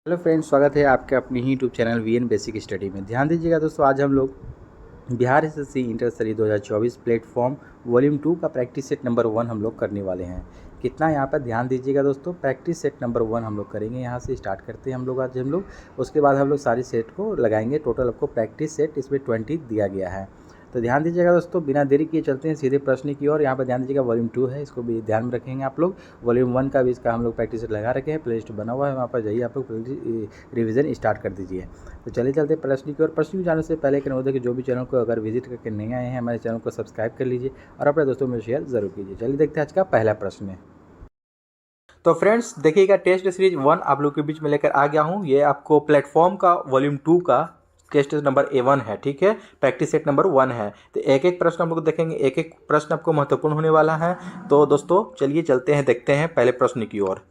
Hello friends, स्वागत है आपके अपने ही YouTube channel VN basic study में। ध्यान दीजिएगा दोस्तों, आज हम लोग बिहार एसएससी इंटर सरी 2024 प्लेटफॉर्म वॉल्यूम 2 का प्रैक्टिस सेट नंबर 1 हम लोग करने वाले हैं। कितना यहाँ पर ध्यान दीजिएगा दोस्तों, प्रैक्टिस सेट नंबर 1 हम लोग करेंगे। यहाँ से स्टार्ट करते हैं हम लोग आज उसके बाद हम लोग सारी सेट को लगाएंगे। टोटल आपको प्रैक्टिस सेट इसमें 20 दिया गया है। तो ध्यान दीजिएगा दोस्तों, बिना देरी किए चलते हैं सीधे प्रश्न की ओर। यहाँ पर ध्यान दीजिएगा, वॉल्यूम 2 है, इसको भी ध्यान में रखेंगे आप लोग। वॉल्यूम 1 का भी इसका हम लोग प्रैक्टिस लगा रखे हैं, प्ले लिस्ट बना हुआ है, वहाँ पर जाइए आप लोग रिवीजन स्टार्ट कर दीजिए। तो चलिए चलते हैं प्रश्न की ओर। प्रश्न की जाने से पहले एक अनुरोध है कि जो भी चैनल को अगर विजिट करके नहीं आए हैं, हमारे चैनल को सब्सक्राइब कर लीजिए और अपने दोस्तों में शेयर जरूर कीजिए। चलिए देखते हैं आज का पहला प्रश्न। तो फ्रेंड्स देखिएगा, टेस्ट सीरीज 1 आप लोग के बीच में लेकर आ गया हूँ। ये आपको प्लेटफॉर्म का वॉल्यूम 2 का टेस्ट नंबर A1 है, ठीक है, प्रैक्टिस सेट नंबर 1 है। तो एक एक प्रश्न हम लोग देखेंगे, एक एक प्रश्न आपको महत्वपूर्ण होने वाला है। तो दोस्तों चलिए चलते हैं, देखते हैं पहले प्रश्न की ओर।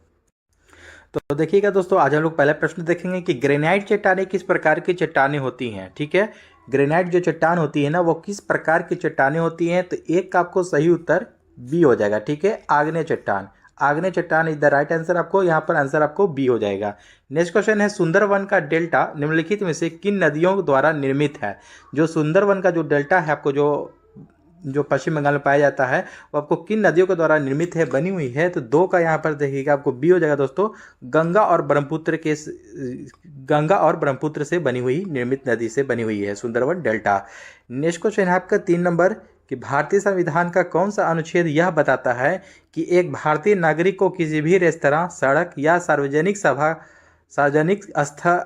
तो देखिएगा दोस्तों, आज हम लोग पहला प्रश्न देखेंगे कि ग्रेनाइट चट्टानें किस प्रकार की चट्टानें होती हैं। ठीक है, ग्रेनाइट जो चट्टान होती है ना, वो किस प्रकार की चट्टानें होती हैं। तो एक का आपको सही उत्तर बी हो जाएगा। ठीक है, आग्नेय चट्टान, आग्नेय चट्टान इज द राइट आंसर। आपको यहाँ पर आंसर आपको बी हो जाएगा। नेक्स्ट क्वेश्चन है, सुंदरवन का डेल्टा निम्नलिखित में से किन नदियों द्वारा निर्मित है। जो सुंदरवन का जो डेल्टा है, आपको जो पश्चिम बंगाल में पाया जाता है, वो आपको किन नदियों के द्वारा निर्मित है, बनी हुई है। तो दो का यहाँ पर देखिएगा, आपको बी हो जाएगा दोस्तों। गंगा और ब्रह्मपुत्र से बनी हुई, निर्मित नदी से बनी हुई है सुंदरवन डेल्टा। नेक्स्ट क्वेश्चन है आपका 3 नंबर कि भारतीय संविधान का कौन सा अनुच्छेद यह बताता है कि एक भारतीय नागरिक को किसी भी रेस्तरां, सड़क या सार्वजनिक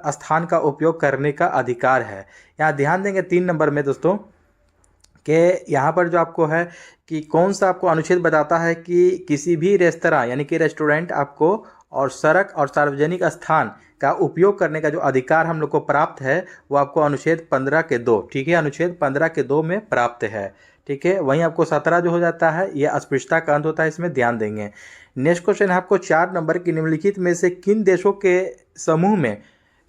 स्थान का उपयोग करने का अधिकार है। यहाँ ध्यान देंगे 3 नंबर में दोस्तों कि यहाँ पर जो आपको है कि कौन सा आपको अनुच्छेद बताता है कि किसी भी रेस्तरां यानी कि रेस्टोरेंट आपको और सड़क और सार्वजनिक स्थान का उपयोग करने का जो अधिकार हम लोग को प्राप्त है, वो आपको अनुच्छेद 15 के 2, ठीक है, अनुच्छेद 15 के 2 में प्राप्त है। ठीक है, वहीं आपको 17 जो हो जाता है, यह अस्पृश्यता का अंत होता है, इसमें ध्यान देंगे। नेक्स्ट क्वेश्चन है आपको 4 नंबर की निम्नलिखित में से किन देशों के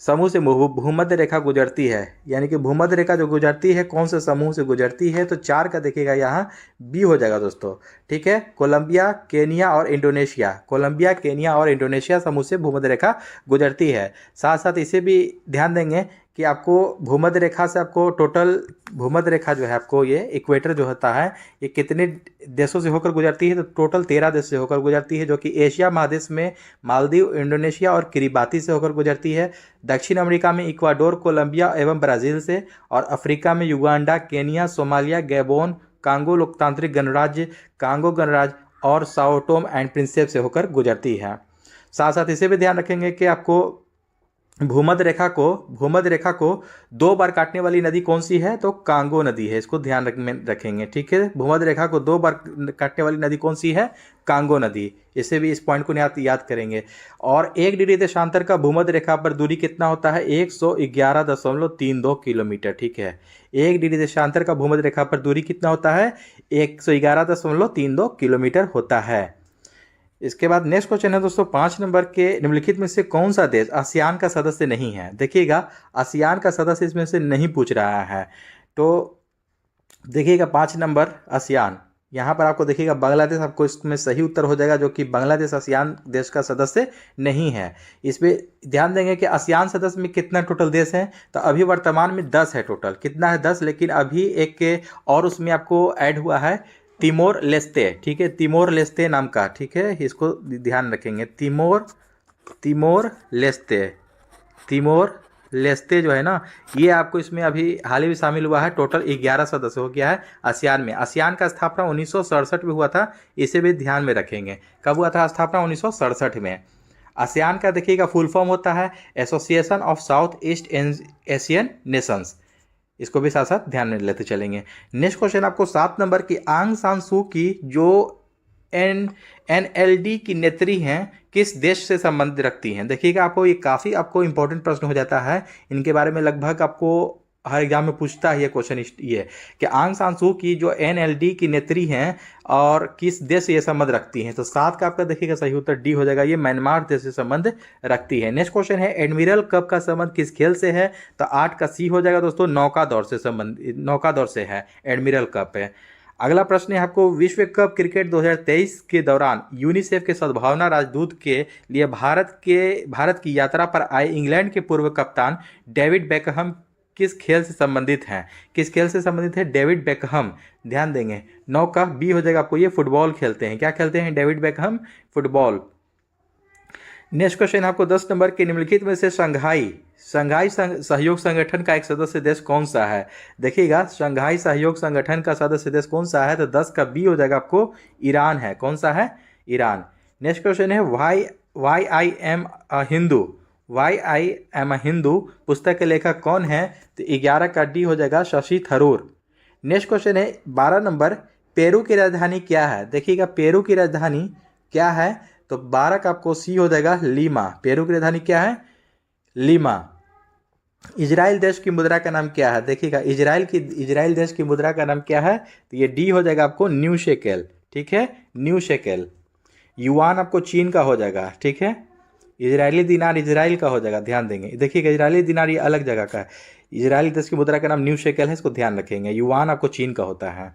समूह से भूमध्य रेखा गुजरती है। यानी कि भूमध्य रेखा जो गुजरती है, कौन से समूह से गुजरती है। तो 4 का देखिएगा यहाँ बी हो जाएगा दोस्तों। ठीक है, कोलंबिया, केनिया और इंडोनेशिया, कोलंबिया, केनिया और इंडोनेशिया समूह से भूमध्य रेखा गुजरती है। साथ साथ इसे भी ध्यान देंगे कि आपको भूमध्य रेखा से आपको टोटल भूमध्य रेखा जो है, आपको ये इक्वेटर जो होता है, ये कितने देशों से होकर गुजरती है। तो टोटल 13 देश से होकर गुजरती है, जो कि एशिया महादेश में मालदीव, इंडोनेशिया और किरिबाती से होकर गुजरती है। दक्षिण अमेरिका में इक्वाडोर, कोलंबिया एवं ब्राज़ील से, और अफ्रीका में Uganda, Kenya, Somalia, Gabon, Congo लोकतांत्रिक गणराज्य, कांगो गणराज्य और साओ टोम एंड प्रिंसिप से होकर गुजरती है। साथ साथ इसे भी ध्यान रखेंगे कि आपको भूमध्य रेखा को 2 बार काटने वाली नदी कौन सी है। तो कांगो नदी है, इसको ध्यान रखेंगे। ठीक है, भूमध्य रेखा को 2 बार काटने वाली नदी कौन सी है, कांगो नदी। इसे भी, इस पॉइंट को याद करेंगे। और 1 डिग्री देशांतर का भूमध्य रेखा पर दूरी कितना होता है, 111.32 किलोमीटर। ठीक है, 1 डिग्री देशांतर का भूमध्य रेखा पर दूरी कितना होता है, 111.32 किलोमीटर होता है। इसके बाद नेक्स्ट क्वेश्चन है दोस्तों 5 नंबर के, निम्नलिखित में से कौन सा देश आसियान का सदस्य नहीं है। देखिएगा, आसियान का सदस्य इसमें से नहीं पूछ रहा है। तो देखिएगा 5 नंबर आसियान, यहाँ पर आपको देखिएगा बांग्लादेश आपको इसमें सही उत्तर हो जाएगा, जो कि बांग्लादेश आसियान देश का सदस्य नहीं है। इस पर ध्यान देंगे कि आसियान सदस्य में कितना टोटल देश है। तो अभी वर्तमान में 10 है टोटल, कितना है 10, लेकिन अभी एक के और उसमें आपको ऐड हुआ है तिमोर लेस्ते। ठीक है, तिमोर लेस्ते नाम का, ठीक है, इसको ध्यान रखेंगे। तिमोर लेस्ते जो है ना, ये आपको इसमें अभी हाल ही में शामिल हुआ है। टोटल 11 सदस्य हो गया है आसियान में। आसियान का स्थापना 1967 में हुआ था, इसे भी ध्यान में रखेंगे। कब हुआ था स्थापना, 1967 में। आसियान का देखिएगा फुल फॉर्म होता है association of south east Asian Nations, इसको भी साथ साथ ध्यान में लेते चलेंगे। नेक्स्ट क्वेश्चन आपको 7 नंबर की, आंग सान सू की जो NLD की नेत्री हैं, किस देश से संबंध रखती हैं। देखिएगा, आपको ये काफ़ी आपको इंपॉर्टेंट प्रश्न हो जाता है। इनके बारे में लगभग आपको हर एग्जाम में पूछता है ये क्वेश्चन, ये कि आंग सान सू की जो NLD की नेत्री हैं और किस देश से ये संबंध रखती हैं। तो 7 का आपका देखिएगा सही उत्तर डी हो जाएगा, ये म्यांमार देश से संबंध रखती है। नेक्स्ट क्वेश्चन है, एडमिरल कप का संबंध किस खेल से है। तो 8 का सी हो जाएगा दोस्तों, नौका दौड़ से है, एडमिरल कप है। अगला प्रश्न है आपको, विश्व कप क्रिकेट 2023 के दौरान यूनिसेफ के सद्भावना राजदूत के लिए भारत की यात्रा पर आए इंग्लैंड के पूर्व कप्तान डेविड बेकहम किस खेल से संबंधित हैं? किस खेल से संबंधित है डेविड बेकहम? ध्यान देंगे। 9 का बी हो जाएगा आपको, ये फुटबॉल खेलते हैं। क्या खेलते हैं David Beckham? Football. Next question आपको 10 नंबर के, निम्नलिखित में से शंघाई सहयोग संगठन का एक सदस्य देश कौन सा है? देखिएगा, शंघाई सहयोग संगठन का सदस्य देश कौन सा है? तो 10 का बी हो जाएगा आपको, ईरान है। कौन सा है? ईरान। नेक्स्ट क्वेश्चन है, why I am a Hindu पुस्तक के लेखक कौन है? तो 11 का डी हो जाएगा, शशि थरूर। नेक्स्ट क्वेश्चन है 12 नंबर, पेरू की राजधानी क्या है? देखिएगा, पेरू की राजधानी क्या है? तो 12 का आपको सी हो जाएगा, लीमा। पेरू की राजधानी क्या है? लीमा। इजराइल देश की मुद्रा का नाम क्या है? देखिएगा, इजराइल देश की मुद्रा का नाम क्या है? तो ये डी हो जाएगा आपको, न्यू शेकेल। ठीक है, न्यू शेकेल। युआन आपको चीन का हो जाएगा। ठीक है, इजरायली दिनार इजराइल का हो जाएगा। ध्यान देंगे, देखिएगा, इजरायली दिनार ये अलग जगह का है। इजराइल देश की मुद्रा का नाम न्यू शेकेल है, इसको ध्यान रखेंगे। युआन आपको चीन का होता है।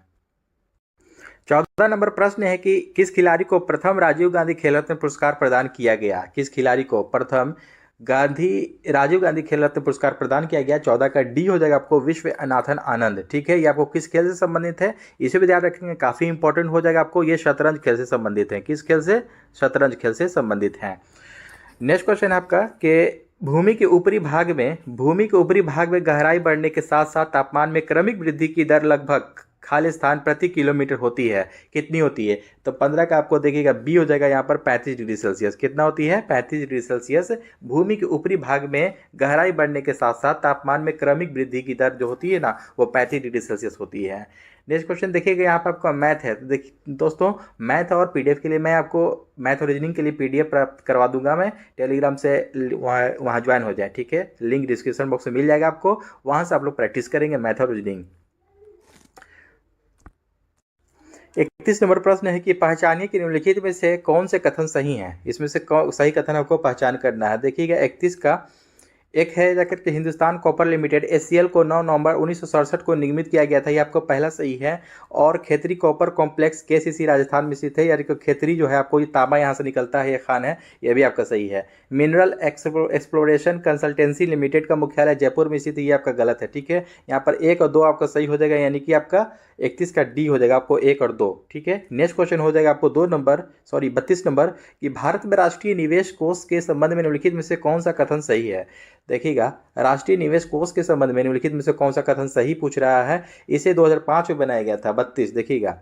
14 नंबर प्रश्न है कि किस खिलाड़ी को प्रथम राजीव गांधी खेल रत्न पुरस्कार प्रदान किया गया? किस खिलाड़ी को प्रथम राजीव गांधी खेल रत्न पुरस्कार प्रदान किया गया? 14 का डी हो जाएगा आपको, विश्वनाथन आनंद। ठीक है, ये आपको किस खेल से संबंधित है, इसे भी ध्यान रखेंगे, काफी इंपॉर्टेंट हो जाएगा आपको। ये शतरंज खेल से संबंधित है। किस खेल से? शतरंज खेल से संबंधित है। नेक्स्ट क्वेश्चन है आपका कि भूमि के ऊपरी भाग में गहराई बढ़ने के साथ साथ तापमान में क्रमिक वृद्धि की दर लगभग खाली स्थान प्रति किलोमीटर होती है। कितनी होती है? तो 15 का आपको देखिएगा, बी हो जाएगा यहाँ पर, 35 डिग्री सेल्सियस। कितना होती है? 35 डिग्री सेल्सियस। भूमि के ऊपरी भाग में गहराई बढ़ने के साथ साथ तापमान में क्रमिक वृद्धि की दर जो होती है ना, वो 35 डिग्री सेल्सियस होती है। नेक्स्ट क्वेश्चन देखिएगा, यहाँ पर आपका मैथ है। तो देखिए दोस्तों, मैथ और पीडीएफ के लिए मैं आपको मैथ और रीजनिंग के लिए पीडीएफ प्राप्त करवा दूंगा मैं टेलीग्राम से, वहाँ ज्वाइन हो जाए। ठीक है, लिंक डिस्क्रिप्शन बॉक्स में मिल जाएगा आपको, वहाँ से आप लोग प्रैक्टिस करेंगे मैथ और रीजनिंग। 31 नंबर प्रश्न है कि पहचानिए कि निम्नलिखित में से कौन से कथन सही हैं? इसमें से सही कथन आपको पहचान करना है। देखिएगा, 31 का एक है जाकर के, हिंदुस्तान कॉपर लिमिटेड एचसीएल को 9 नवंबर 1967 को निर्मित किया गया था। ये आपको पहला सही है। और Khetri copper complex KCC Rajasthan में स्थित है, यानी कि खेतरी जो है आपको ये तांबा यहाँ से निकलता है, ये खान है, ये भी आपका सही है। मिनरल एक्सप्लोरेशन कंसल्टेंसी लिमिटेड का मुख्यालय जयपुर में स्थित है, ये आपका गलत है। ठीक है, यहाँ पर 1 और 2 आपका सही हो जाएगा, यानी कि आपका 31 का डी हो जाएगा आपको, 1 और 2। ठीक है, नेक्स्ट क्वेश्चन हो जाएगा आपको 32 नंबर कि भारत में राष्ट्रीय निवेश कोष के संबंध में निम्नलिखित में से कौन सा कथन सही है? देखिएगा, राष्ट्रीय निवेश कोष के संबंध में निम्नलिखित में से कौन सा कथन सही पूछ रहा है। इसे 2005 में बनाया गया था। 32 देखिएगा,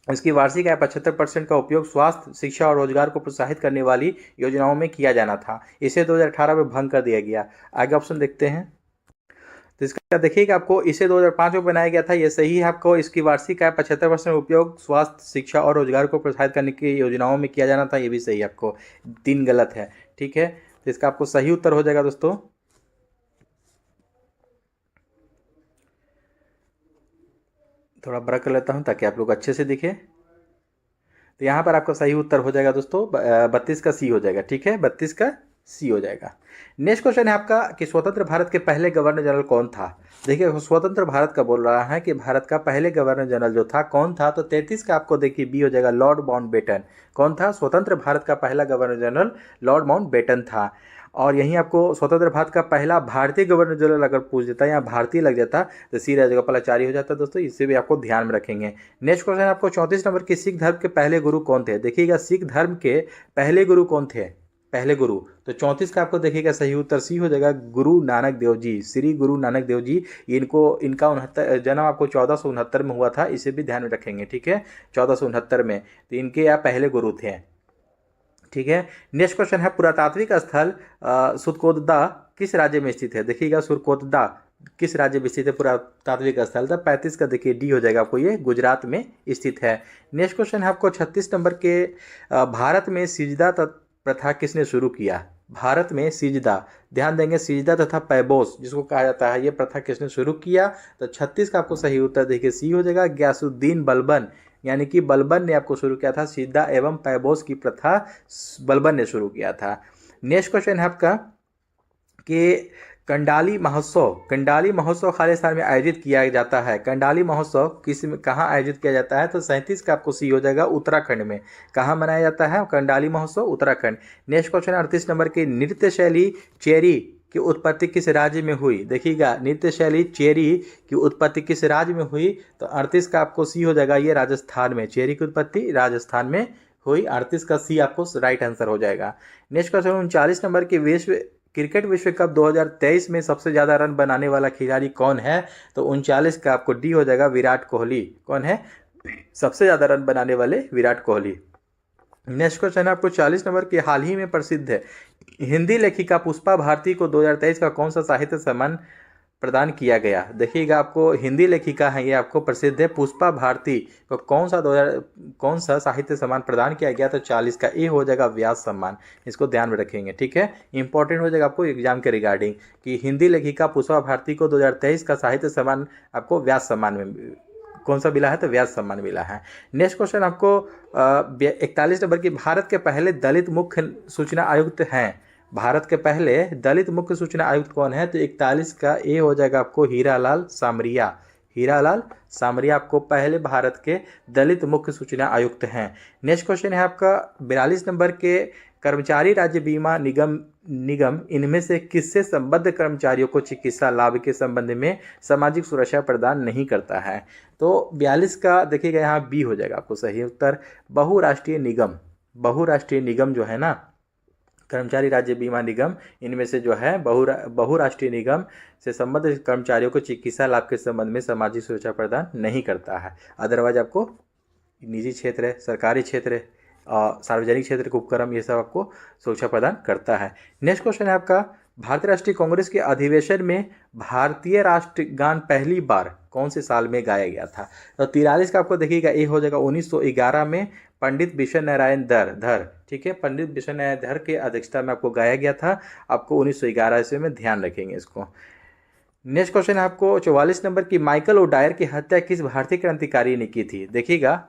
इसकी वार्षिक आय 75% का उपयोग स्वास्थ्य, शिक्षा और रोजगार को प्रोत्साहित करने वाली योजनाओं में किया जाना था। इसे 2018 में भंग कर दिया गया। आगे ऑप्शन देखते हैं। तो इसका देखिएगा, आपको इसे 2005 में बनाया गया था, ये सही है आपको। इसकी वार्षिक आय 75% उपयोग स्वास्थ्य, शिक्षा और रोजगार को प्रोत्साहित करने की योजनाओं में किया जाना था, ये भी सही है आपको। 3 गलत है। ठीक है, तो इसका आपको सही उत्तर हो जाएगा दोस्तों, थोड़ा बड़ा कर लेता हूं ताकि आप लोग अच्छे से दिखे। तो यहाँ पर आपका सही उत्तर हो जाएगा दोस्तों, 32 का सी हो जाएगा। ठीक है, 32 का सी हो जाएगा। नेक्स्ट क्वेश्चन है आपका कि स्वतंत्र भारत के पहले गवर्नर जनरल कौन था? देखिए, स्वतंत्र भारत का बोल रहा है कि भारत का पहले गवर्नर जनरल जो था कौन था? तो 33 का आपको देखिए, बी हो जाएगा, लॉर्ड माउंटबेटन। कौन था? स्वतंत्र भारत का पहला गवर्नर जनरल लॉर्ड माउंटबेटन था। और यहीं आपको स्वतंत्र भारत का पहला भारतीय गवर्नर जनरल अगर पूछ देता है, यहाँ भारतीय लग जाता तो सी रह जाएगा, पलाचारी हो जाता दोस्तों। इसे भी आपको ध्यान में रखेंगे। नेक्स्ट क्वेश्चन आपको 34 नंबर की, सिख धर्म के पहले गुरु कौन थे? देखिएगा, सिख धर्म के पहले गुरु कौन थे? पहले गुरु। तो 34 का आपको देखिएगा सही उत्तर सी हो जाएगा, गुरु नानक देव जी, श्री गुरु नानक देव जी। इनका जन्म आपको 1469 में हुआ था, इसे भी ध्यान में रखेंगे। ठीक है, 1469 में, तो इनके यहाँ पहले गुरु थे। ठीक है, नेक्स्ट क्वेश्चन है, पुरातात्विक स्थल सुरकोतदा किस राज्य में स्थित है? देखिएगा, सुरकोतदा किस राज्य में स्थित है पुरातात्विक स्थल? था 35 का देखिए, डी हो जाएगा आपको, ये गुजरात में स्थित है। नेक्स्ट क्वेश्चन है आपको 36 नंबर के, भारत में सिजदा प्रथा किसने शुरू किया? भारत में सिजदा, ध्यान देंगे, सिजदा तथा पैबोस जिसको कहा जाता है, ये प्रथा किसने शुरू किया? तो 36 का आपको सही उत्तर देखिए, सी हो जाएगा, गयासुद्दीन बलबन, यानी कि बलबन ने आपको शुरू किया था। सिजदा एवं पैबोस की प्रथा बलबन ने शुरू किया था। नेक्स्ट क्वेश्चन है आपका कि कंडाली महोत्सव खालिस्तान में आयोजित किया जाता है। कंडाली महोत्सव किस में कहाँ आयोजित किया जाता है? तो 37 का आपको सी हो जाएगा, उत्तराखंड में। कहाँ मनाया जाता है कंडाली महोत्सव? उत्तराखंड। नेक्स्ट क्वेश्चन 38 नंबर की, नृत्य शैली चेरी की उत्पत्ति किस राज्य में हुई? देखिएगा, नृत्य शैली चेरी की उत्पत्ति किस राज्य में हुई? तो 38 का आपको सी हो जाएगा, ये राजस्थान में। चेरी की उत्पत्ति राजस्थान में हुई। 38 का सी आपको राइट आंसर हो जाएगा। नेक्स्ट क्वेश्चन 39 नंबर की, क्रिकेट विश्व कप 2023 में सबसे ज़्यादा रन बनाने वाला खिलाड़ी कौन है? तो 39 का आपको डी हो जाएगा, विराट कोहली। कौन है सबसे ज़्यादा रन बनाने वाले? विराट कोहली। नेक्स्ट क्वेश्चन है आपको 40 नंबर की, हाल ही में प्रसिद्ध है हिंदी लेखिका पुष्पा भारती को 2023 का कौन सा साहित्य सम्मान प्रदान किया गया? देखिएगा, आपको हिंदी लेखिका है, ये आपको प्रसिद्ध है पुष्पा भारती को कौन सा साहित्य सम्मान प्रदान किया गया? तो 40 का ए हो जाएगा, व्यास सम्मान। इसको ध्यान में रखेंगे, ठीक है, इंपॉर्टेंट हो जाएगा आपको एग्जाम के रिगार्डिंग कि हिंदी लेखिका पुष्पा भारती को 2023 का साहित्य सम्मान आपको व्यास सम्मान में कौन सा मिला है? तो व्यास सम्मान मिला है। नेक्स्ट क्वेश्चन आपको 41 नंबर की, भारत के पहले दलित मुख्य सूचना आयुक्त हैं। भारत के पहले दलित मुख्य सूचना आयुक्त कौन है? तो 41 का ए हो जाएगा आपको, हीरालाल सामरिया। हीरालाल सामरिया आपको पहले भारत के दलित मुख्य सूचना आयुक्त हैं। नेक्स्ट क्वेश्चन है आपका 42 नंबर के, कर्मचारी राज्य बीमा निगम इनमें से किससे संबद्ध कर्मचारियों को चिकित्सा लाभ के संबंध में सामाजिक सुरक्षा प्रदान नहीं करता है? तो 42 का देखिएगा यहाँ बी हो जाएगा आपको सही उत्तर, बहुराष्ट्रीय निगम। बहुराष्ट्रीय निगम जो है ना, कर्मचारी राज्य बीमा निगम इनमें से जो है बहुराष्ट्रीय निगम से संबद्ध कर्मचारियों को चिकित्सा लाभ के संबंध में सामाजिक सुरक्षा प्रदान नहीं करता है। अदरवाइज आपको निजी क्षेत्र है, सरकारी क्षेत्र है, सार्वजनिक क्षेत्र के उपक्रम, ये सब आपको सुरक्षा प्रदान करता है। नेक्स्ट क्वेश्चन है आपका, भारतीय राष्ट्रीय कांग्रेस के अधिवेशन में भारतीय राष्ट्रगान पहली बार कौन से साल में गाया गया था? तो 43 का आपको देखिएगा ए हो जाएगा, 1911 में पंडित विश्व नारायण धर, ठीक है, पंडित विश्व नारायण धर के अध्यक्षता में आपको गाया गया था। आपको 1911 ईस्वी में ध्यान रखेंगे इसको। नेक्स्ट क्वेश्चन है आपको 44 नंबर की, माइकल ओडायर की हत्या किस भारतीय क्रांतिकारी ने की थी? देखिएगा,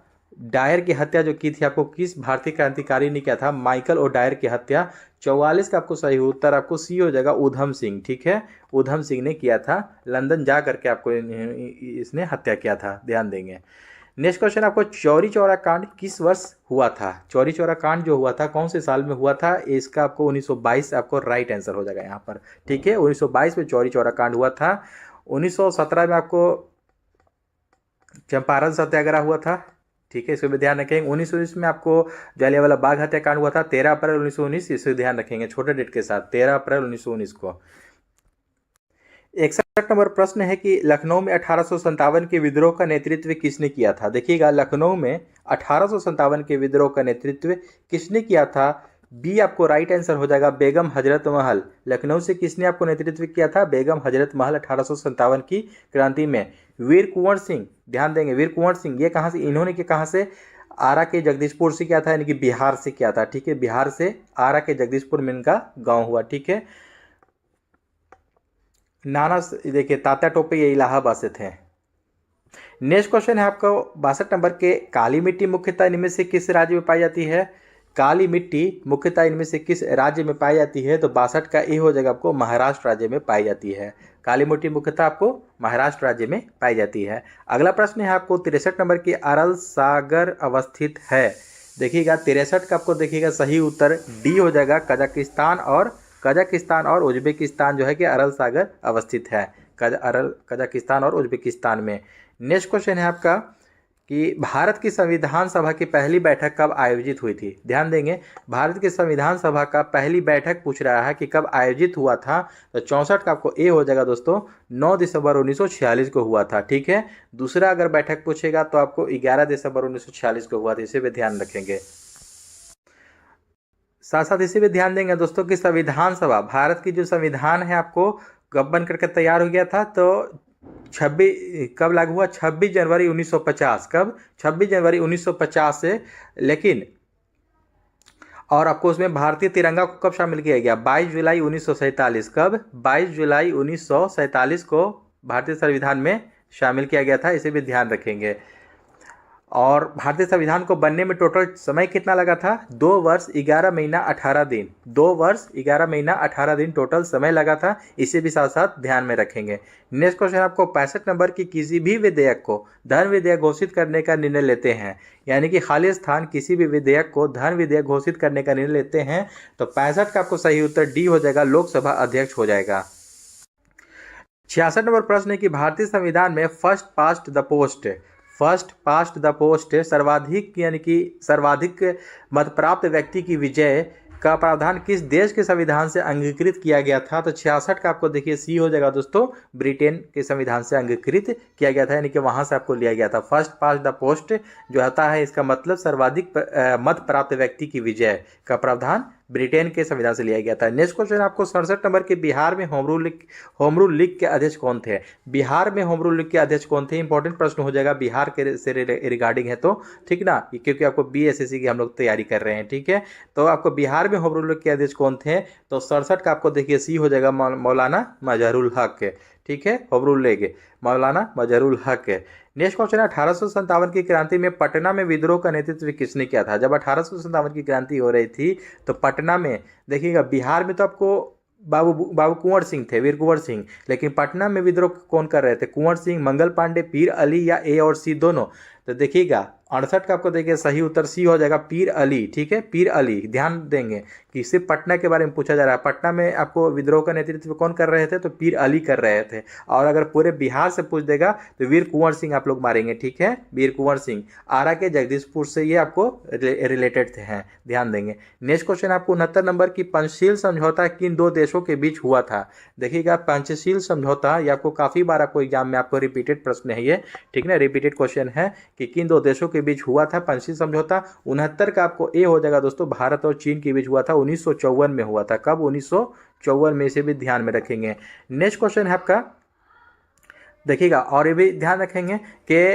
डायर की हत्या जो की थी आपको किस भारतीय क्रांतिकारी ने किया था? माइकल ओडायर की हत्या। 44 का आपको सही उत्तर आपको सी हो जाएगा, ऊधम सिंह, ठीक है, ऊधम सिंह ने किया था। लंदन जा करके आपको इसने हत्या किया था, ध्यान देंगे। नेक्स्ट क्वेश्चन आपको, चौरी चौरा कांड किस वर्ष हुआ था? चौरी चौरा कांड जो हुआ था कौन से साल में हुआ था? इसका आपको 1922 आपको राइट आंसर हो जाएगा यहाँ पर, ठीक है, 1922 में चौरी चौरा कांड हुआ था। 1917 में आपको चंपारण सत्याग्रह हुआ था, ठीक है, इसको भी ध्यान रखेंगे। 1919 में आपको जलियांवाला बाग हत्याकांड हुआ था, 13 अप्रैल 1919, इसे ध्यान रखेंगे छोटे डेट के साथ, 13 अप्रैल 1919 को। 61 नंबर प्रश्न है कि लखनऊ में 1857 के विद्रोह का नेतृत्व किसने किया था? देखिएगा, लखनऊ में 1857 के विद्रोह का नेतृत्व किसने किया था? बी आपको राइट आंसर हो जाएगा, बेगम हजरत महल। लखनऊ से किसने आपको नेतृत्व किया था? बेगम हजरत महल 1857 की क्रांति में। वीर कुंवर सिंह, ध्यान देंगे, वीर कुंवर सिंह ये कहाँ से, इन्होंने कहाँ से? आरा के जगदीशपुर से किया था, यानी कि बिहार से किया था, ठीक है, बिहार से आरा के जगदीशपुर में इनका गांव हुआ, ठीक है। नाना देखिए तात्या टोपे ये इलाहाबाद से थे। नेक्स्ट क्वेश्चन है आपका 62 नंबर के, काली मिट्टी मुख्यतः इनमें से किस राज्य में पाई जाती है? काली मिट्टी मुख्यतः इनमें से किस राज्य में पाई जाती है? तो 62 का ए हो जाएगा आपको, महाराष्ट्र राज्य में पाई जाती है। काली मिट्टी मुख्यतः आपको महाराष्ट्र राज्य में पाई जाती है। अगला प्रश्न है आपको 63 नंबर की, अरल सागर अवस्थित है। देखिएगा 63 का आपको देखिएगा सही उत्तर डी हो जाएगा, कजाकिस्तान और उज्बेकिस्तान जो है कि अरल सागर अवस्थित है, कजाकिस्तान और उज्बेकिस्तान में। नेक्स्ट क्वेश्चन है आपका कि भारत की संविधान सभा की पहली बैठक कब आयोजित हुई थी? ध्यान देंगे, भारत की संविधान सभा का पहली बैठक पूछ रहा है कि कब आयोजित हुआ था। तो 64 का आपको ए हो जाएगा दोस्तों, 9 दिसंबर 1946 को हुआ था, ठीक है। दूसरा अगर बैठक पूछेगा तो आपको 11 दिसंबर 1946 को हुआ था, इसे भी ध्यान रखेंगे। साथ साथ इसे भी ध्यान देंगे दोस्तों कि संविधान सभा, भारत की जो संविधान है आपको कब बन करके तैयार हो गया था? तो 26 कब लागू हुआ? 26 जनवरी 1950। कब? 26 जनवरी 1950 से। लेकिन और आपको उसमें भारतीय तिरंगा को कब शामिल किया गया? 22 जुलाई 1947। कब? 22 जुलाई 1947 को भारतीय संविधान में शामिल किया गया था, इसे भी ध्यान रखेंगे। और भारतीय संविधान को बनने में टोटल समय कितना लगा था? 2 वर्ष 11 महीना 18 दिन। 2 वर्ष 11 महीना 18 दिन टोटल समय लगा था। इसे भी साथ साथ ध्यान में रखेंगे। नेक्स्ट क्वेश्चन आपको 65 नंबर की किसी भी विधेयक को धन विधेयक घोषित करने का निर्णय लेते हैं, यानी कि खाली स्थान किसी भी विधेयक को धन विधेयक घोषित करने का निर्णय लेते हैं, तो 65 का आपको सही उत्तर डी हो जाएगा, लोकसभा अध्यक्ष हो जाएगा। 66 नंबर प्रश्न है कि भारतीय संविधान में फर्स्ट पास्ट द पोस्ट सर्वाधिक यानी कि सर्वाधिक मत प्राप्त व्यक्ति की विजय का प्रावधान किस देश के संविधान से अंगीकृत किया गया था? तो 66 का आपको देखिए सी हो जाएगा दोस्तों, ब्रिटेन के संविधान से अंगीकृत किया गया था, यानी कि वहां से आपको लिया गया था। फर्स्ट पास्ट द पोस्ट जो आता है इसका मतलब सर्वाधिक मत प्राप्त व्यक्ति की विजय का प्रावधान ब्रिटेन के संविधान से लिया गया था। नेक्स्ट क्वेश्चन आपको 67 नंबर के बिहार में होम रूल लीग के अध्यक्ष कौन थे? बिहार में होम रूल लीग के अध्यक्ष कौन थे? इंपॉर्टेंट प्रश्न हो जाएगा बिहार के से रिगार्डिंग है, तो ठीक ना, क्योंकि आपको BSSC की हम लोग तैयारी कर रहे हैं, ठीक है। तो आपको बिहार में होम रूल लीग के अध्यक्ष कौन थे? तो 67 का आपको देखिए सी हो जाएगा, मौलाना मजहरुल हक, ठीक है। होम रूल लीग मौलाना मजहरुल हक। नेक्स्ट क्वेश्चन है 1857 की क्रांति में पटना में विद्रोह का नेतृत्व किसने किया था? जब 1857 की क्रांति हो रही थी तो पटना में देखिएगा, बिहार में तो आपको बाबू कुंवर सिंह थे, वीर कुंवर सिंह, लेकिन पटना में विद्रोह कौन कर रहे थे? कुंवर सिंह, मंगल पांडे, पीर अली या ए और सी दोनों? तो देखिएगा 68 का आपको देखिए सही उत्तर सी हो जाएगा, पीर अली, ठीक है। पीर अली, ध्यान देंगे कि सिर्फ पटना के बारे में पूछा जा रहा है। पटना में आपको विद्रोह का नेतृत्व कौन कर रहे थे? तो पीर अली कर रहे थे। और अगर पूरे बिहार से पूछ देगा तो वीर कुंवर सिंह आप लोग मारेंगे, ठीक है। वीर कुंवर सिंह आरा के जगदीशपुर से ये आपको रिलेटेड थे, हैं, ध्यान देंगे। नेक्स्ट क्वेश्चन आपको 69 नंबर की पंचशील समझौता किन 2 देशों के बीच हुआ था? देखिएगा पंचशील समझौता ये आपको काफी बार आपको एग्जाम में आपको रिपीटेड प्रश्न है ये, ठीक ना, रिपीटेड क्वेश्चन है कि किन 2 देशों के बीच हुआ था पंचशील समझौता? 69 का आपको ए हो जाएगा दोस्तों, भारत और चीन के बीच हुआ था, 1954 में हुआ था। कब? 1954 में, इसे भी ध्यान में रखेंगे। नेक्स्ट क्वेश्चन है आपका, देखिएगा और ये भी ध्यान रखेंगे कि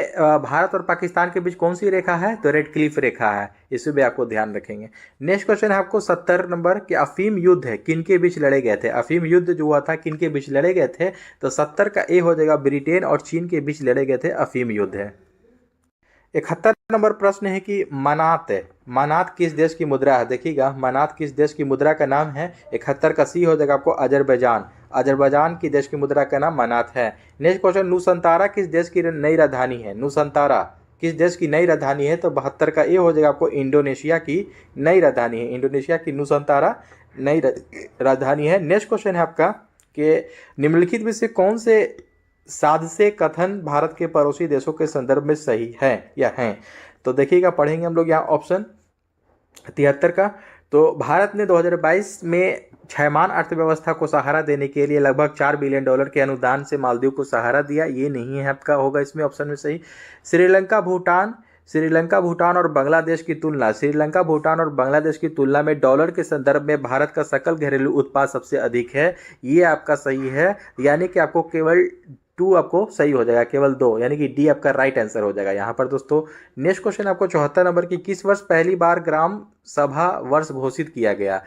भारत और पाकिस्तान के बीच कौन सी रेखा है? तो रेड क्लिफ रेखा है, इसे भी आपको ध्यान रखेंगे। नेक्स्ट क्वेश्चन है आपको 70 नंबर कि अफीम युद्ध है किन के बीच लड़े गए थे? अफीम युद्ध जो हुआ था किन के बीच लड़े गए थे? तो 70 का ए हो जाएगा, ब्रिटेन और चीन के बीच लड़े गए थे अफीम युद्ध है। 71 नंबर प्रश्न है कि मनात किस देश की मुद्रा है? देखिएगा मनात किस देश की मुद्रा का नाम है? 71 का सी हो जाएगा आपको, अजरबैजान की देश की मुद्रा का नाम मनात है। नेक्स्ट क्वेश्चन, नुसंतारा किस देश की नई राजधानी है? नुसंतारा किस देश की नई राजधानी है? तो 72 का ए हो जाएगा आपको, इंडोनेशिया की नई राजधानी है। इंडोनेशिया की नुसंतारा नई राजधानी है। नेक्स्ट क्वेश्चन है आपका कि निम्नलिखित में से कौन से सादसे कथन भारत के पड़ोसी देशों के संदर्भ में सही है या हैं? तो देखिएगा पढ़ेंगे हम लोग यहाँ ऑप्शन 73 का। तो भारत ने 2022 में क्षयमान अर्थव्यवस्था को सहारा देने के लिए लगभग $4 बिलियन के अनुदान से मालदीव को सहारा दिया, ये नहीं है आपका, होगा इसमें ऑप्शन में सही। श्रीलंका भूटान और बांग्लादेश की तुलना, श्रीलंका भूटान और बांग्लादेश की तुलना में डॉलर के संदर्भ में भारत का सकल घरेलू उत्पाद सबसे अधिक है, ये आपका सही है, यानी कि आपको केवल 2 आपको सही हो जाएगा, केवल 2, यानी कि डी आपका राइट आंसर हो जाएगा यहाँ पर दोस्तों। नेक्स्ट क्वेश्चन आपको 74 नंबर की किस वर्ष पहली बार ग्राम सभा वर्ष घोषित किया गया?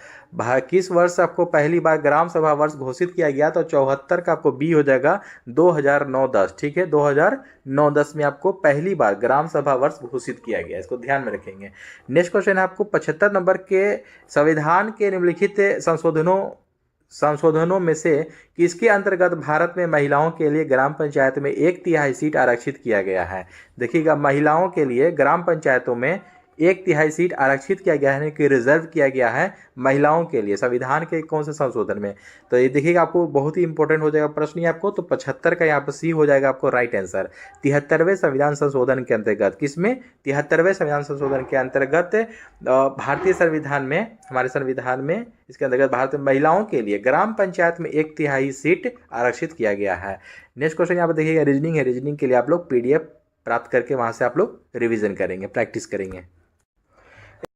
किस वर्ष आपको पहली बार ग्राम सभा वर्ष घोषित किया गया? तो 74 का आपको बी हो जाएगा, 2009-10, ठीक है। 2009-10 में आपको पहली बार ग्राम सभा वर्ष घोषित किया गया, इसको ध्यान में रखेंगे। नेक्स्ट क्वेश्चन है आपको 75 नंबर के संविधान के निम्नलिखित संशोधनों में से किसके अंतर्गत भारत में महिलाओं के लिए ग्राम पंचायत में 1/3 सीट आरक्षित किया गया है? देखिएगा महिलाओं के लिए ग्राम पंचायतों में 1/3 सीट आरक्षित किया गया है, कि रिजर्व किया गया है महिलाओं के लिए, संविधान के कौन से संशोधन में? तो ये देखिएगा आपको बहुत ही इंपॉर्टेंट हो जाएगा प्रश्न ये आपको। तो 75 का यहाँ पर सी हो जाएगा आपको राइट आंसर। 73वें संविधान संशोधन के अंतर्गत, किसमें? 73वें संविधान संशोधन के अंतर्गत भारतीय संविधान में, हमारे संविधान में, इसके अंतर्गत भारत में महिलाओं के लिए ग्राम पंचायत में 1/3 सीट आरक्षित किया गया है। नेक्स्ट क्वेश्चन यहाँ पर देखिएगा रीजनिंग है, रीजनिंग के लिए आप लोग PDF प्राप्त करके वहां से आप लोग रिविजन करेंगे, प्रैक्टिस करेंगे।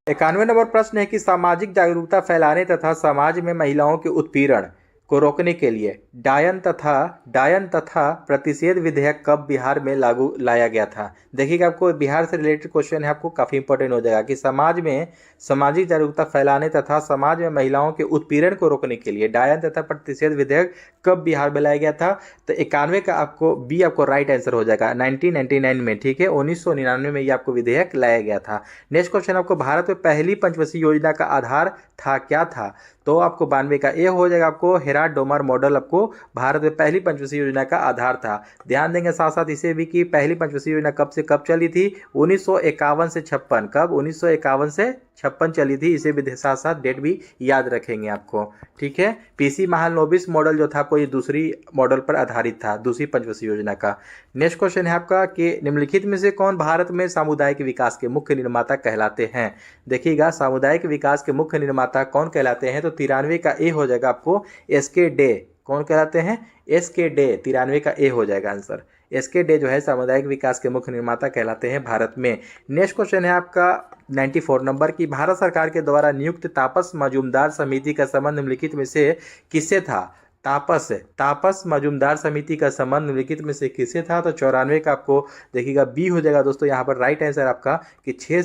91 नंबर प्रश्न है कि सामाजिक जागरूकता फैलाने तथा समाज में महिलाओं के उत्पीड़न को रोकने के लिए डायन तथा प्रतिषेध विधेयक कब बिहार में लागू लाया गया था। देखिएगा आपको बिहार से रिलेटेड क्वेश्चन है, आपको काफ़ी इंपॉर्टेंट हो जाएगा कि समाज में सामाजिक जागरूकता फैलाने तथा समाज में महिलाओं के उत्पीड़न को रोकने के लिए डायन तथा प्रतिषेध विधेयक कब बिहार में लाया गया था। तो 91 का आपको बी आपको राइट आंसर हो जाएगा, 1999 में, ठीक है, 1999 में ये आपको विधेयक लाया गया था। नेक्स्ट क्वेश्चन आपको भारत में पहली पंचवर्षीय योजना का आधार था, क्या था। तो आपको 92 का ए हो जाएगा, आपको हेराल्ड डोमर मॉडल आपको भारत में पहली पंचवर्षीय योजना का आधार था। ध्यान देंगे साथ साथ इसे भी कि पहली पंचवर्षीय योजना कब से कब चली थी, 1951 से 56, कब 1951 से 56 चली थी, इसे भी साथ साथ डेट भी याद रखेंगे आपको, ठीक है। पीसी महालनोबिस मॉडल जो था कोई दूसरी मॉडल पर आधारित था, दूसरी पंचवर्षीय योजना का। नेक्स्ट क्वेश्चन है आपका कि निम्नलिखित में से कौन भारत में सामुदायिक विकास के मुख्य निर्माता कहलाते हैं। देखिएगा सामुदायिक विकास के मुख्य निर्माता कौन कहलाते हैं, तो 93 का ए हो जाएगा आपको एसके डे। कौन कहलाते हैं, एसके डे, 93 का ए हो जाएगा आंसर। एसके डे जो है सामुदायिक विकास के मुख्य निर्माता कहलाते हैं भारत में। नेक्स्ट क्वेश्चन है आपका 94 नंबर की भारत सरकार के द्वारा नियुक्त तापस मजूमदार समिति का संबंध निम्नलिखित में से किससे था। तापस मजूमदार समिति का संबंध निम्नलिखित में से किससे था। तो 94 का आपको देखिएगा बी हो जाएगा दोस्तों, यहाँ पर राइट आंसर आपका कि 6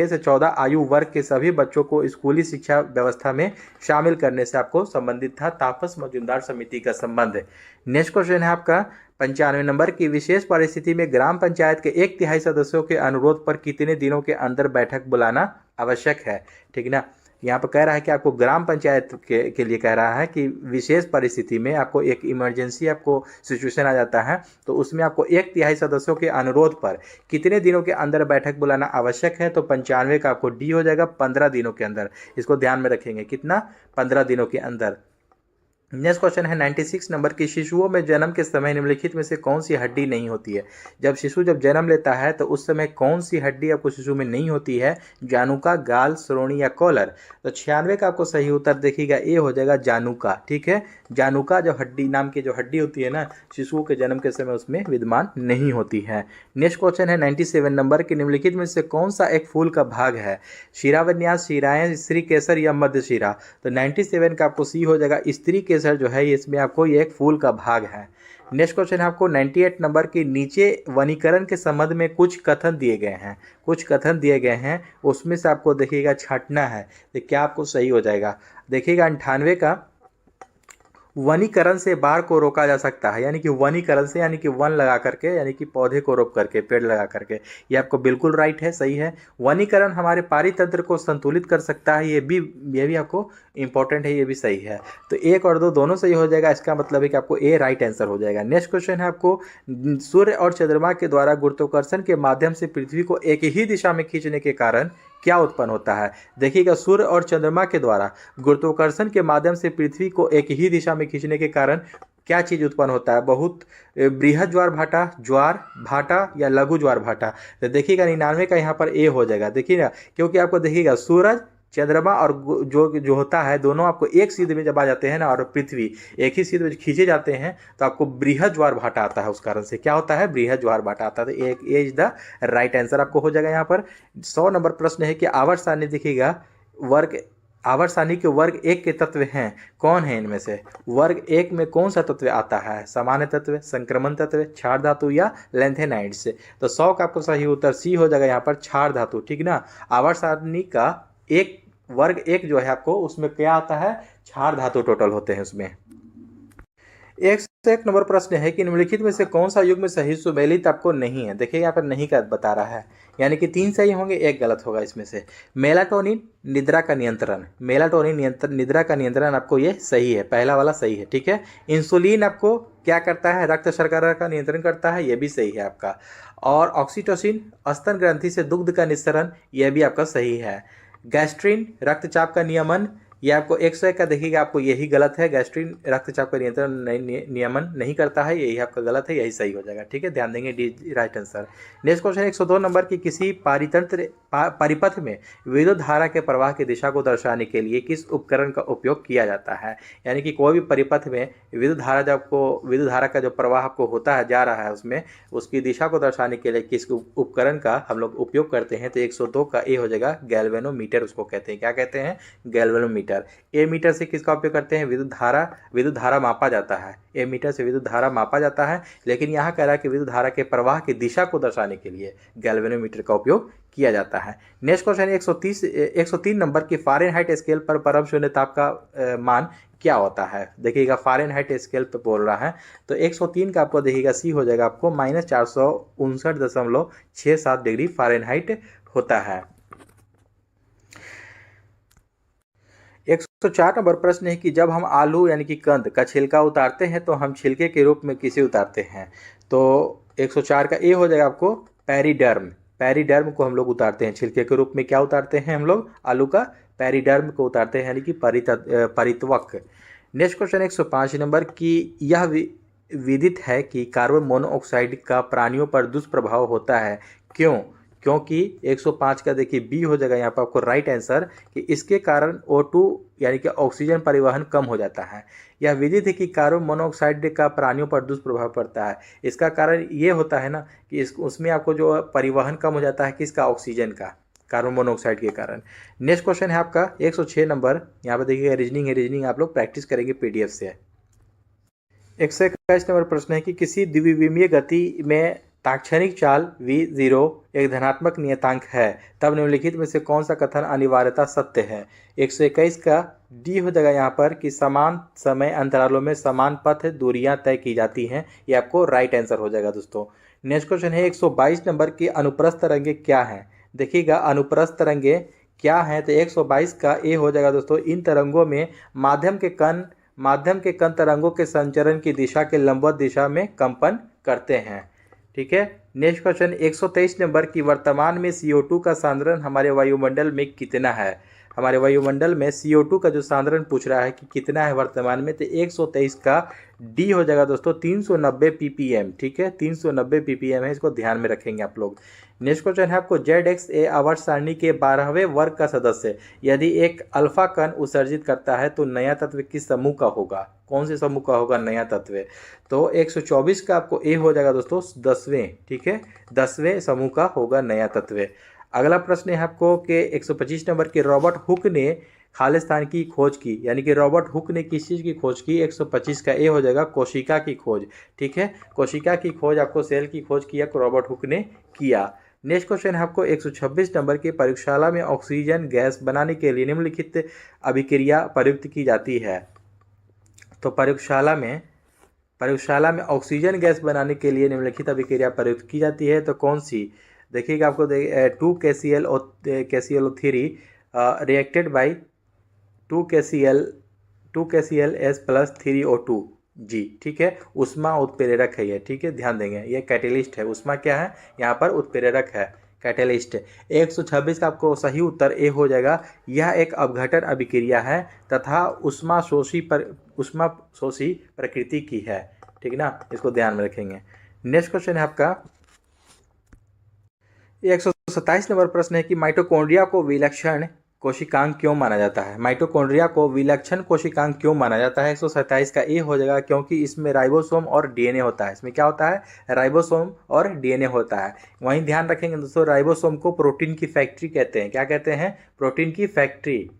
से 14 आयु वर्ग के सभी बच्चों को स्कूली शिक्षा व्यवस्था में शामिल करने से आपको संबंधित था तापस मजूमदार समिति का संबंध। नेक्स्ट क्वेश्चन है आपका 95 नंबर की विशेष परिस्थिति में ग्राम पंचायत के 1/3 सदस्यों के अनुरोध पर कितने दिनों के अंदर बैठक बुलाना आवश्यक है, ठीक ना। यहाँ पर कह रहा है कि आपको ग्राम पंचायत के लिए कह रहा है कि विशेष परिस्थिति में आपको एक इमरजेंसी आपको सिचुएशन आ जाता है, तो उसमें आपको 1/3 सदस्यों के अनुरोध पर कितने दिनों के अंदर बैठक बुलाना आवश्यक है। तो 95 का आपको डी हो जाएगा, 15 दिनों के अंदर। इसको ध्यान में रखेंगे, कितना, 15 दिनों के अंदर। नेक्स्ट क्वेश्चन है 96 नंबर की शिशुओं में जन्म के समय निम्नलिखित में से कौन सी हड्डी नहीं होती है। जब शिशु जन्म लेता है तो उस समय कौन सी हड्डी आपको शिशु में नहीं होती है, जानुका, गाल, श्रोणि या कॉलर। तो 96 का आपको सही उत्तर देखिएगा ए हो जाएगा, जानुका, ठीक है। जानुका जो हड्डी नाम की जो हड्डी होती है ना, शिशुओं के जन्म के समय उसमें विद्यमान नहीं होती है। नेक्स्ट क्वेश्चन है 97 नंबर की निम्नलिखित में से कौन सा एक फूल का भाग है, शिराविन्यास, शिराएं, स्त्री केसर या मध्य शिरा। तो 97 का आपको सी हो जाएगा, स्त्री केसर जो है इसमें आपको ये एक फूल का भाग है। नेक्स्ट क्वेश्चन है आपको 98 नंबर की नीचे वनीकरण के संबंध में कुछ कथन दिए गए हैं, उसमें से आपको देखिएगा छांटना है, तो क्या आपको सही हो जाएगा। देखिएगा 98 का वनीकरण से बाढ़ को रोका जा सकता है, यानी कि वनीकरण से यानी कि वन लगा करके, यानी कि पौधे को रोप करके, पेड़ लगा करके, ये आपको बिल्कुल राइट है, सही है। वनीकरण हमारे पारितंत्र को संतुलित कर सकता है, ये भी आपको इंपॉर्टेंट है, ये भी सही है। तो 1 और 2 दोनों सही हो जाएगा, इसका मतलब है कि आपको ए राइट आंसर हो जाएगा। नेक्स्ट क्वेश्चन है आपको सूर्य और चंद्रमा के द्वारा गुरुत्वाकर्षण के माध्यम से पृथ्वी को एक ही दिशा में खींचने के कारण क्या उत्पन्न होता है। देखिएगा सूर्य और चंद्रमा के द्वारा गुरुत्वाकर्षण के माध्यम से पृथ्वी को एक ही दिशा में खींचने के कारण क्या चीज उत्पन्न होता है, बहुत बृहद ज्वार भाटा या लघु ज्वार भाटा। तो देखिएगा 99 का यहाँ पर ए हो जाएगा, देखिएगा, क्योंकि आपको देखिएगा सूरज, चंद्रमा और जो होता है दोनों आपको एक सीध में जब आ जाते हैं ना, और पृथ्वी एक ही सीध में खींचे जाते हैं, तो आपको बृहद ज्वार भाटा आता है। उस कारण से क्या होता है, बृहद ज्वार भाटा आता है। तो एक ए इज द राइट आंसर आपको हो जाएगा। यहाँ पर 100 नंबर प्रश्न है कि आवर्त सारणी देखिएगा आवर्त सारणी के वर्ग 1 के तत्व हैं, कौन है इनमें से। वर्ग 1 में कौन सा तत्व आता है, सामान्य तत्व, संक्रमण तत्व, क्षार धातु या लैंथेनाइड्स। तो 100 का आपको सही उत्तर सी हो जाएगा, यहाँ पर क्षार धातु, ठीक ना। आवर्त सारणी का वर्ग 1 जो है आपको उसमें क्या आता है, क्षार धातु टोटल होते हैं उसमें। 101 नंबर प्रश्न है कि निम्नलिखित में से कौन सा युग्म सही सुमेलित आपको नहीं है। देखिए यहाँ पर नहीं का बता रहा है, यानी कि 3 सही होंगे, 1 गलत होगा इसमें से। मेलाटोनिन निद्रा का नियंत्रण, निद्रा का नियंत्रण आपको ये सही है, पहला वाला सही है, ठीक है। इंसुलिन आपको क्या करता है, रक्त शर्करा का नियंत्रण करता है, ये भी सही है आपका। और ऑक्सीटोसिन स्तन ग्रंथि से दुग्ध का निस्सरण, यह भी आपका सही है। गैस्ट्रिन रक्तचाप का नियमन, ये आपको 101 का देखिएगा, आपको यही गलत है। गैस्ट्रिन रक्तचाप का नियमन नहीं करता है, यही आपका गलत है, यही सही हो जाएगा, ठीक है। ध्यान देंगे, D right answer. Next question 102 number की किसी परिपथ में विद्युत धारा के प्रवाह की दिशा को दर्शाने के लिए किस उपकरण का उपयोग किया जाता है। यानी कि कोई भी परिपथ में विद्युत धारा का जो प्रवाह आपको होता है, जा रहा है, उसमें उसकी दिशा को दर्शाने के लिए किस उपकरण का हम लोग उपयोग करते हैं। तो 102 का ए हो जाएगा, गैल्वेनोमीटर उसको कहते हैं। क्या कहते हैं, गैल्वेनोमीटर। मीटर। ए मीटर से किसका उपयोग करते हैं? विद्युत धारा मापा जाता है। ए मीटर से विद्युत धारा मापा जाता है, लेकिन यहाँ कह रहा है कि विद्युत धारा के प्रवाह की दिशा को दर्शाने के लिए गैल्वेनोमीटर का उपयोग किया जाता है। नेक्स्ट क्वेश्चन 103 नंबर की फ़ारेनहाइट स्केल पर परम शून्य ताप का मान क्या होता है? देखिएगा फ़ारेनहाइट स्केल पे बोल रहा है, तो 103 का आपको देखिएगा सी हो जाएगा आपको -459.67 डिग्री फ़ारेनहाइट होता है। 104 नंबर प्रश्न है कि जब हम आलू यानी कि कंद का छिलका उतारते हैं तो हम छिलके के रूप में किसे उतारते हैं? तो 104 का ए हो जाएगा आपको पैरीडर्म। पैरीडर्म को हम लोग उतारते हैं छिलके के रूप में। क्या उतारते हैं हम लोग? आलू का पैरीडर्म को उतारते हैं, यानी कि परितवक। नेक्स्ट क्वेश्चन 105 नंबर की यह विदित है कि कार्बन मोनोऑक्साइड का प्राणियों पर दुष्प्रभाव होता है, क्यों? क्योंकि 105 का देखिए बी हो जाएगा यहाँ पर आपको राइट आंसर, कि इसके कारण O2 यानी कि ऑक्सीजन परिवहन कम हो जाता है। यह विदित है कि कार्बन मोनोऑक्साइड का प्राणियों पर दुष्प्रभाव पड़ता है। इसका कारण ये होता है ना कि उसमें आपको जो परिवहन कम हो जाता है, किसका? ऑक्सीजन का, कार्बन मोनोऑक्साइड के कारण। नेक्स्ट क्वेश्चन है आपका 106 नंबर। यहाँ पर देखिएगा रीजनिंग है, रीजनिंग आप लोग प्रैक्टिस करेंगे पीडीएफ से। 121 नंबर प्रश्न है कि किसी द्विविमीय गति में ताक्षणिक चाल v0 एक धनात्मक नियतांक है, तब निम्नलिखित में से कौन सा कथन अनिवार्यता सत्य है? 121 का डी हो जाएगा यहाँ पर कि समान समय अंतरालों में समान पथ दूरियां तय की जाती हैं। ये आपको राइट आंसर हो जाएगा दोस्तों। नेक्स्ट क्वेश्चन है 122 नंबर की अनुप्रस्थ तरंगे क्या हैं? देखिएगा अनुप्रस्थ तरंगे क्या हैं, तो 122 का ए हो जाएगा दोस्तों। इन तरंगों में माध्यम के कण तरंगों के संचरण की दिशा के लंबवत दिशा में कंपन करते हैं। ठीक है। नेक्स्ट क्वेश्चन 123 नंबर की वर्तमान में CO2 का सांद्रण हमारे वायुमंडल में कितना है? हमारे वायुमंडल में CO2 का जो सांद्रण पूछ रहा है कि कितना है वर्तमान में, तो 123 का डी हो जाएगा दोस्तों 390 ppm। ठीक है, 390 ppm है, इसको ध्यान में रखेंगे आप लोग। नेक्स्ट क्वेश्चन है आपको ZXA आवर्त सारणी के 12वें वर्ग का सदस्य यदि एक अल्फा कण उत्सर्जित करता है तो नया तत्व किस समूह का होगा? कौन से समूह का होगा नया तत्व? तो 124 का आपको ए हो जाएगा दोस्तों 10वें। ठीक है, 10वें समूह का होगा नया तत्व। अगला प्रश्न है आपको कि 125 नंबर के रॉबर्ट हुक ने खालिस्तान की खोज की, यानी कि रॉबर्ट हुक ने किस चीज़ की खोज की? 125 का ए हो जाएगा कोशिका की खोज। ठीक है, कोशिका की खोज आपको सेल की खोज किया रॉबर्ट हुक ने किया। नेक्स्ट क्वेश्चन है आपको 126 नंबर के प्रयोगशाला में ऑक्सीजन गैस बनाने के लिए निम्नलिखित अभिक्रिया प्रयुक्त की जाती है। तो प्रयोगशाला में ऑक्सीजन गैस बनाने के लिए निम्नलिखित अभिक्रिया प्रयुक्त की जाती है, तो कौन सी? देखिएगा आपको 2KClO3 reacted by 2KClS plus 3O2 जी। ठीक है, उष्मा उत्प्रेरक है ये। ठीक है, ध्यान देंगे, ये कैटेलिस्ट है। उष्मा क्या है यहाँ पर? उत्प्रेरक है, कैटेलिस्ट। 126 का आपको सही उत्तर ए हो जाएगा। यह एक अपघटन अभिक्रिया है तथा उष्मा शोषी प्रकृति की है। ठीक ना, इसको ध्यान में रखेंगे। नेक्स्ट क्वेश्चन है आपका 127 नंबर प्रश्न है कि माइटोकॉन्ड्रिया को विलक्षण कोशिकांग क्यों माना जाता है? माइटोकॉन्ड्रिया को विलक्षण कोशिकांग क्यों माना जाता है? 127 का ए हो जाएगा क्योंकि इसमें राइबोसोम और डीएनए होता है। इसमें क्या होता है? राइबोसोम और डीएनए होता है। वहीं ध्यान रखेंगे दोस्तों, राइबोसोम को प्रोटीन की फैक्ट्री कहते हैं। क्या कहते हैं? प्रोटीन की फैक्ट्री।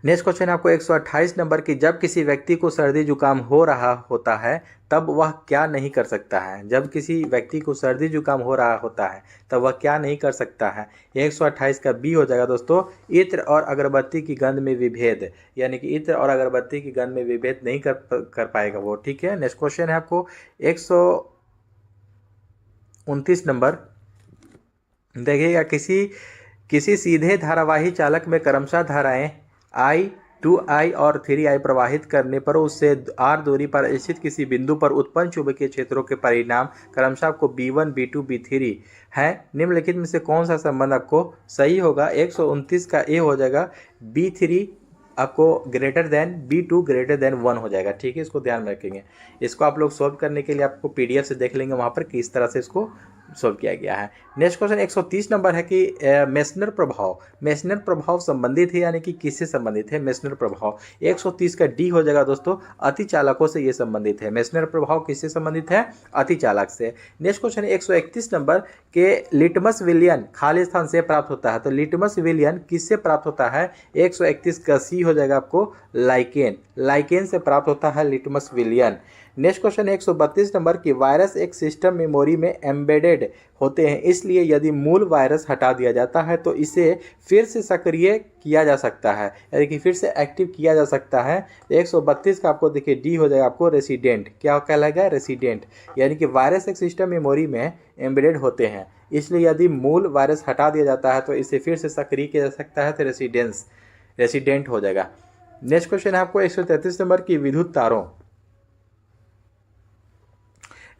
नेक्स्ट क्वेश्चन आपको 128 नंबर की जब किसी व्यक्ति को सर्दी जुकाम हो रहा होता है तब वह क्या नहीं कर सकता है? जब किसी व्यक्ति को सर्दी जुकाम हो रहा होता है तब वह क्या नहीं कर सकता है? 128 का बी हो जाएगा दोस्तों, इत्र और अगरबत्ती की गंध में विभेद, यानी कि इत्र और अगरबत्ती की गंध में विभेद नहीं कर पाएगा वो। ठीक है। नेक्स्ट क्वेश्चन है आपको 129 नंबर। देखिएगा किसी सीधे धारावाही चालक में क्रमशः धाराएं I, 2I और 3I प्रवाहित करने पर उससे R दूरी पर स्थित किसी बिंदु पर उत्पन्न चुंबकीय क्षेत्रों के परिणाम क्रमशः आपको B1, B2, B3 हैं। निम्नलिखित में से कौन सा संबंध आपको सही होगा? 129 का ए हो जाएगा B3 आपको greater than B2 greater than 1 हो जाएगा। ठीक है, इसको ध्यान में रखेंगे। इसको आप लोग सॉल्व करने के लिए आपको PDF से देख लेंगे वहाँ पर किस तरह से इसको सोल्व किया गया है। नेक्स्ट क्वेश्चन 130 नंबर है कि मेसनर प्रभाव, मेसनर प्रभाव संबंधित है यानी कि किससे संबंधित है मेसनर प्रभाव। 130 का डी हो जाएगा दोस्तों, अतिचालकों से ये संबंधित है। मेसनर प्रभाव किससे संबंधित है, अतिचालक से। नेक्स्ट क्वेश्चन 131 नंबर के लिटमस विलियन खाली स्थान से प्राप्त होता है, तो लिटमस विलियन किससे प्राप्त होता है, 131 का सी हो जाएगा आपको लाइकेन, लाइकेन से प्राप्त होता है लिटमस विलियन। नेक्स्ट क्वेश्चन 132 नंबर की वायरस एक सिस्टम मेमोरी में एम्बेडेड होते हैं, इसलिए यदि मूल वायरस हटा दिया जाता है तो इसे फिर से सक्रिय किया जा सकता है, यानी कि फिर से एक्टिव किया जा सकता है। 132 का आपको देखिए डी हो जाएगा आपको रेसिडेंट, क्या कहलाएगा रेसिडेंट, यानी कि वायरस एक सिस्टम मेमोरी में एम्बेडेड होते हैं, इसलिए यदि मूल वायरस हटा दिया जाता है तो इसे फिर से सक्रिय किया जा सकता है, तो रेसिडेंट हो जाएगा। नेक्स्ट क्वेश्चन है आपको 133 नंबर की विद्युत तारों,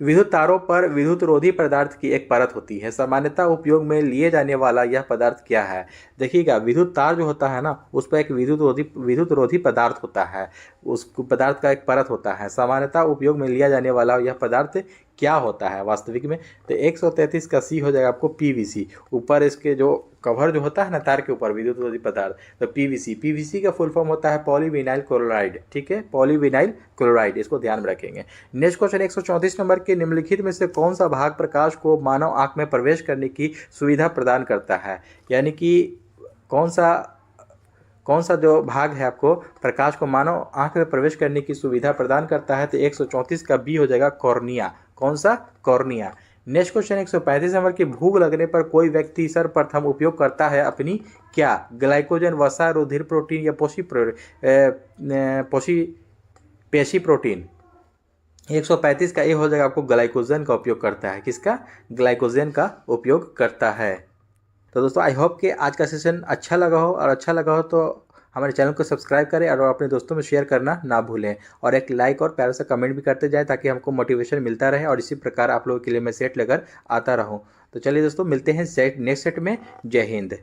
विद्युत तारों पर विद्युत रोधी पदार्थ की एक परत होती है, सामान्यतः उपयोग में लिए जाने वाला यह पदार्थ क्या है। देखिएगा विद्युत तार जो होता है ना, उस पर एक विद्युत रोधी पदार्थ होता है, उस पदार्थ का एक परत होता है, सामान्यतः उपयोग में लिया जाने वाला यह पदार्थ क्या होता है वास्तविक में, तो 133 का सी हो जाएगा आपको पीवीसी। ऊपर इसके जो कवर जो होता है ना तार के ऊपर विद्युत रोधी पदार्थ, तो पीवीसी, पीवीसी का फुल फॉर्म होता है पॉलीविनाइल क्लोराइड, ठीक है, पॉलीविनाइल क्लोराइड, इसको ध्यान में रखेंगे। नेक्स्ट क्वेश्चन 134 नंबर के निम्नलिखित में से कौन सा भाग प्रकाश को मानव आंख में प्रवेश करने की सुविधा प्रदान करता है, यानी कि कौन सा जो भाग है आपको प्रकाश को मानव आंख में प्रवेश करने की सुविधा प्रदान करता है, तो 134 का बी हो जाएगा कॉर्निया, कौन सा, कॉर्निया। नेक्स्ट क्वेश्चन 135 नंबर की भूख लगने पर कोई व्यक्ति सर्वप्रथम उपयोग करता है अपनी क्या, ग्लाइकोजन, वसा, रुधिर प्रोटीन या पेशी प्रोटीन। 135 का ए हो जाएगा आपको ग्लाइकोजन का उपयोग करता है, किसका, ग्लाइकोजन का उपयोग करता है। तो दोस्तों आई होप कि आज का सेशन अच्छा लगा हो, और अच्छा लगा हो तो हमारे चैनल को सब्सक्राइब करें और अपने दोस्तों में शेयर करना ना भूलें, और एक लाइक और प्यारा सा कमेंट भी करते जाएं ताकि हमको मोटिवेशन मिलता रहे, और इसी प्रकार आप लोगों के लिए मैं सेट लेकर आता रहूं। तो चलिए दोस्तों मिलते हैं नेक्स्ट सेट में। जय हिंद।